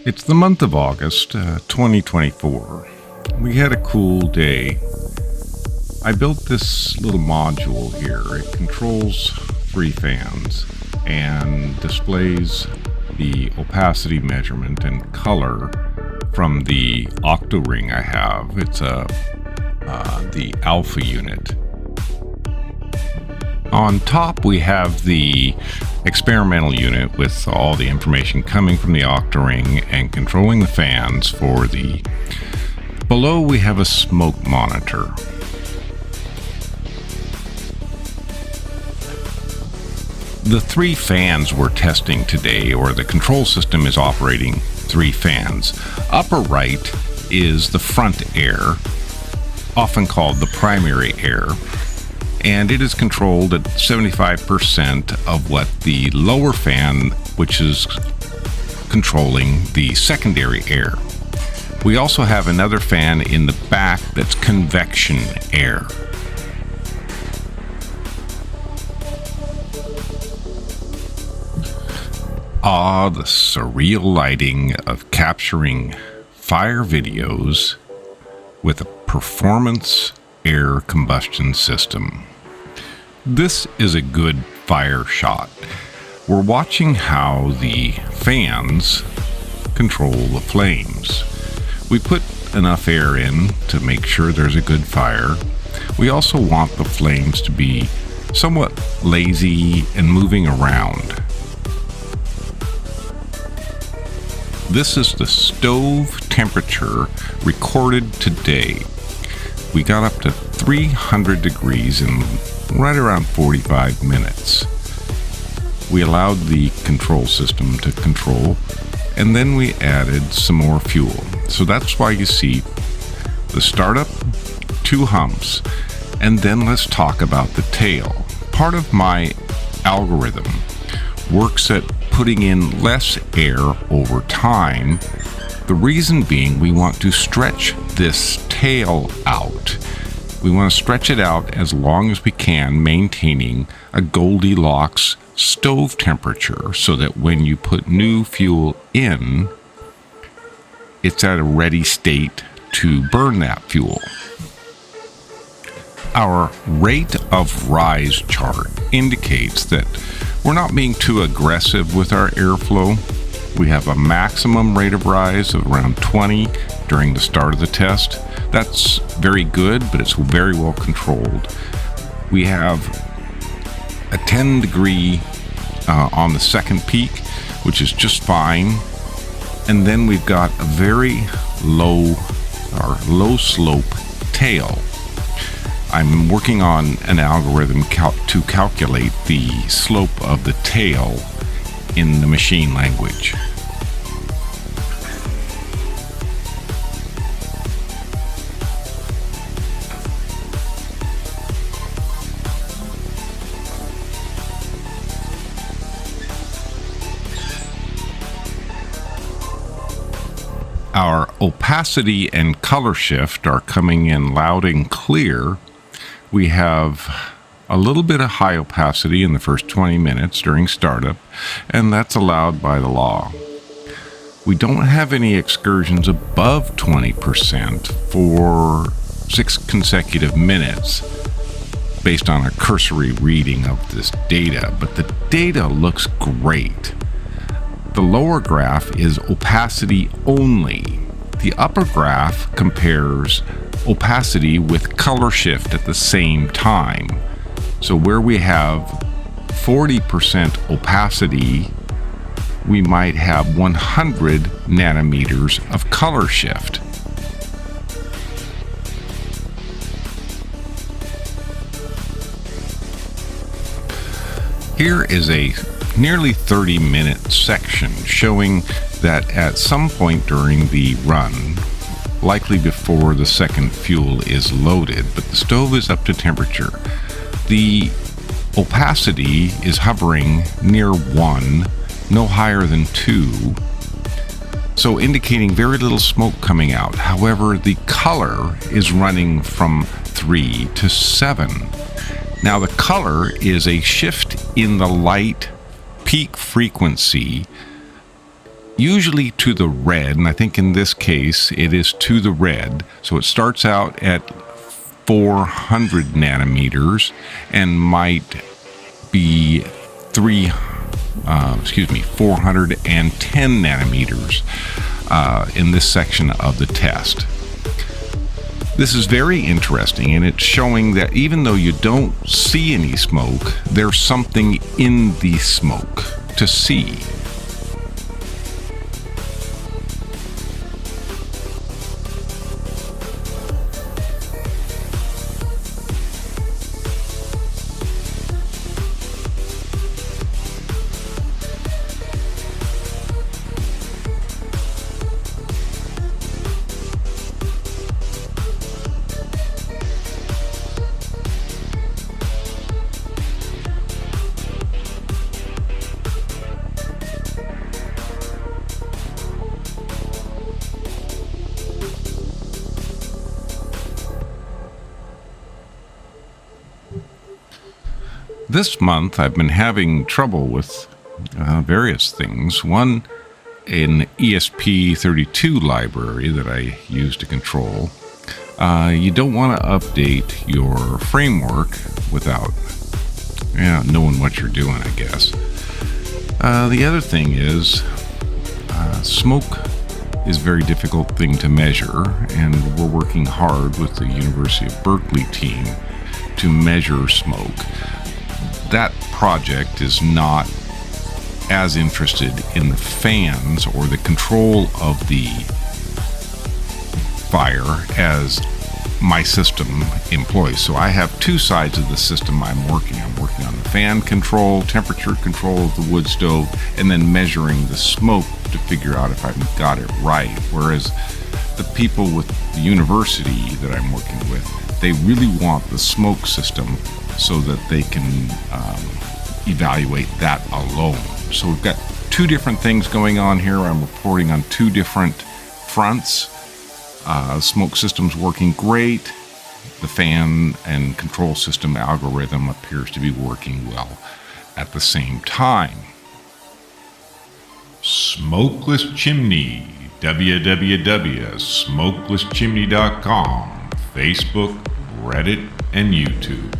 It's the month of August, 2024. We had a cool day. I built this little module here. It controls 3 fans and displays the opacity measurement and color from the octo-ring I have. It's the alpha unit. On top we have the experimental unit with all the information coming from the octo-ring and controlling the fans for the... Below we have a smoke monitor. The 3 fans we're testing today, or the control system is operating 3 fans. Upper right is the front air, often called the primary air, and it is controlled at 75% of what the lower fan, which is controlling the secondary air. We also have another fan in the back that's convection air. Ah, the surreal lighting of capturing fire videos with a performance air combustion system. This is a good fire shot. We're watching how the fans control the flames. We put enough air in to make sure there's a good fire. We also want the flames to be somewhat lazy and moving around. This is the stove temperature recorded today. We got up to 300 degrees in right around 45 minutes. We allowed the control system to control, and then we added some more fuel. So that's why you see the startup, 2 humps, and then let's talk about the tail. Part of my algorithm works at putting in less air over time. The reason being we want to stretch this tail out. We want to stretch it out as long as we can, maintaining a Goldilocks stove temperature so that when you put new fuel in, it's at a ready state to burn that fuel. Our rate of rise chart indicates that we're not being too aggressive with our airflow. We have a maximum rate of rise of around 20 during the start of the test. That's very good, but it's very well controlled. We have a 10 degree on the second peak, which is just fine. And then we've got a very low slope tail. I'm working on an algorithm to calculate the slope of the tail in the machine language. Our opacity and color shift are coming in loud and clear. We have a little bit of high opacity in the first 20 minutes during startup, and that's allowed by the law. We don't have any excursions above 20% for 6 consecutive minutes based on a cursory reading of this data, but the data looks great. The lower graph is opacity only. The upper graph compares opacity with color shift at the same time. So where we have 40% opacity, we might have 100 nanometers of color shift. Here is a nearly 30-minute section showing that at some point during the run, likely before the second fuel is loaded, but the stove is up to temperature, the opacity is hovering near 1, no higher than 2, so indicating very little smoke coming out. However, the color is running from 3 to 7. Now the color is a shift in the light peak frequency, usually to the red, and I think in this case it is to the red. So it starts out at 400 nanometers and might be 410 nanometers in this section of the test. This is very interesting, and it's showing that even though you don't see any smoke, there's something in the smoke to see. This month I've been having trouble with various things. One, an ESP32 library that I use to control. You don't want to update your framework without knowing what you're doing, I guess. The other thing is smoke is a very difficult thing to measure, and we're working hard with the University of Berkeley team to measure smoke. That project is not as interested in the fans or the control of the fire as my system employs. So I have two sides of the system I'm working. I'm working on the fan control, temperature control of the wood stove, and then measuring the smoke to figure out if I've got it right. Whereas the people with the university that I'm working with, they really want the smoke system so that they can evaluate that alone. So we've got two different things going on here. I'm reporting on two different fronts. Smoke system's working great. The fan and control system algorithm appears to be working well at the same time. Smokeless Chimney, www.smokelesschimney.com, Facebook, Reddit, and YouTube.